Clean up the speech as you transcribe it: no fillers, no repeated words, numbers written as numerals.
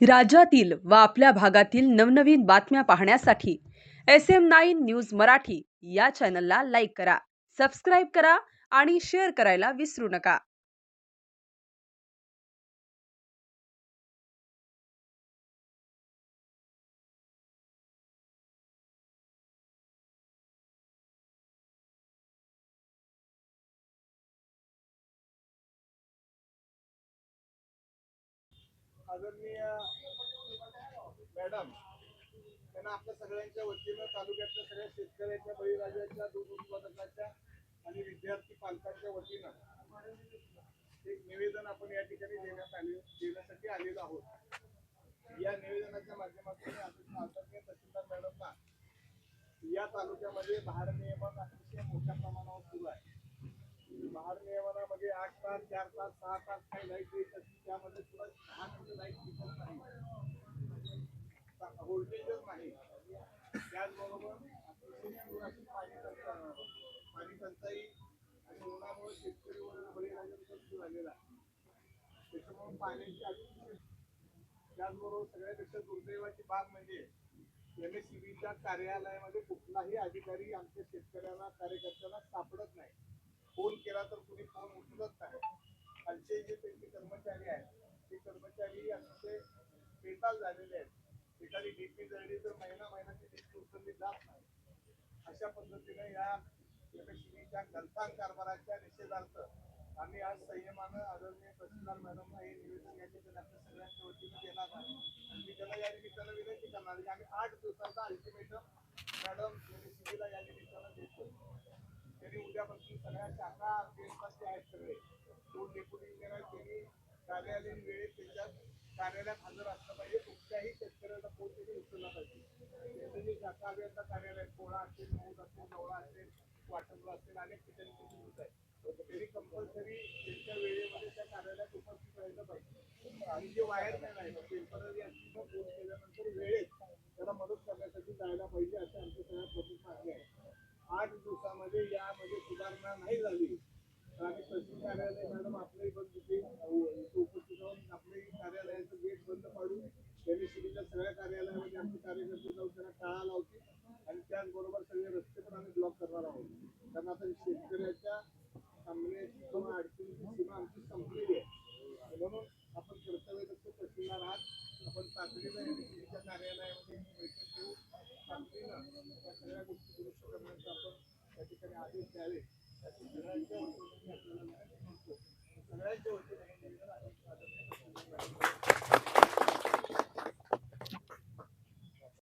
राज्यातील व आपल्या भागातील नवनवीन बातम्या पाहण्यासाठी SM9 न्यूज मराठी या चॅनलला लाईक करा, सबस्क्राईब करा आणि शेअर करायला विसरू नका. आदरणीय मॅडम त्यांना आपल्या सगळ्यांच्या वतीनं तालुक्यातल्या सगळ्या शेतकऱ्यांच्या, बळीराजाच्या, दूध उत्पादकांच्या आणि विद्यार्थी पालकांच्या वतीनं एक निवेदन आपण या ठिकाणी देण्यासाठी आलेलो आहोत. या निवेदनाच्या माध्यमातून आदरणीय तहसीलदार मॅडमना या तालुक्यामध्ये भार नियमन अतिशय मोठ्या प्रमाणावर सुरू आहे. भार नियमनामध्ये 8 तास, 4 तास, 6 तास काही लाईट येत असते, त्यामध्ये सुद्धा 10 मिनिटं लाईट टिकत नाही, व्होल्टेजच नाही. त्याचबरोबर अतिशय अशी पाणी टंचाई आणि उन्हामुळे शेतकरी वर्ग बळीराजांचा झालेला आहे. त्याच्यामुळे पाण्याची अतिशय, त्याचबरोबर सगळ्यापेक्षा दुर्दैवाची बाब म्हणजे MSEBच्या कार्यालयामध्ये कुठलाही अधिकारी आमच्या शेतकऱ्यांना, कार्यकर्त्यांना सापडत नाही. फोन केला तर कुणी फोन उचलत नाही. खालचे जे त्यांचे कर्मचारी आहेत ते कर्मचारी अतिशय बेताल झालेले आहेत. एखादी डीपी जळली तर महिन्याची डीपी उचलली जात नाही. अशा पद्धतीने या MSEBच्या गलथान कारभाराच्या निषेधार्थ आम्ही आज संयमानं आदरणीय तहसीलदार मॅडमना हे निवेदन या ठिकाणी आपल्या सगळ्यांच्या वतीनं देणार आहे. मी त्यांना या निमित्तानं विनंती करणार की आम्ही 8 दिवसाचा अल्टिमेटम मॅडम MSEBला या निमित्तानं देतो. त्यांनी उद्यापासून सगळ्या शाखा बेस्टचे आहेत, सगळे 2 डेप्युटी इंजिनियर आहेत, त्यांनी कार्यालयीन वेळेत त्यांच्या कार्यालयात हजर असलं पाहिजे. कुठल्याही शेतकऱ्याचा फोन त्यांनी उचलला पाहिजे. त्यांनी शाखा अभियंता कार्यालय पोळा असेल, मौद असेल, जवळा असेल, वाटंबा असेल, अनेक ठिकाणी सुरू आहे. त्यांनी कंपल्सरी त्यांच्या वेळेमध्ये त्या कार्यालयात उपस्थित राहिलं पाहिजे. आणि जे वायरमॅन आहे टेम्पररी असतील फोन केल्यानंतर वेळेत त्याला मदत करण्यासाठी जायला पाहिजे, असे आमच्या सगळ्या प्रमुख मागणी आहे. 8 दिवसामध्ये यामध्ये सुधारणा नाही झाली तर आम्ही तहसील कार्यालय मॅडम आपलंही बंद उपस्थित राहून आपलंही कार्यालयाचं गेट बंद पाडू. MSEBच्या सगळ्या कार्यालयामध्ये आमचे कार्यकर्ते जाऊन त्यांना टाळा लावतील आणि त्याचबरोबर सगळे रस्ते पण आम्ही ब्लॉक करणार आहोत. कारण आता शेतकऱ्याच्या थांबण्याची किंवा अडचणीची सीमा आमची संपलेली आहे. म्हणून आपण कर्तव्यदक्ष तहसीलदार आहात, आपण तातडीनं MSEBच्या कार्यालयामध्ये बैठक घेऊ, तातडीनं या सगळ्या गोष्टी दुरुस्त करण्याचा आपण त्या ठिकाणी आदेश द्यावे. सगळ्यांच्या वतीने आपल्याला सगळ्यांच्या वतीने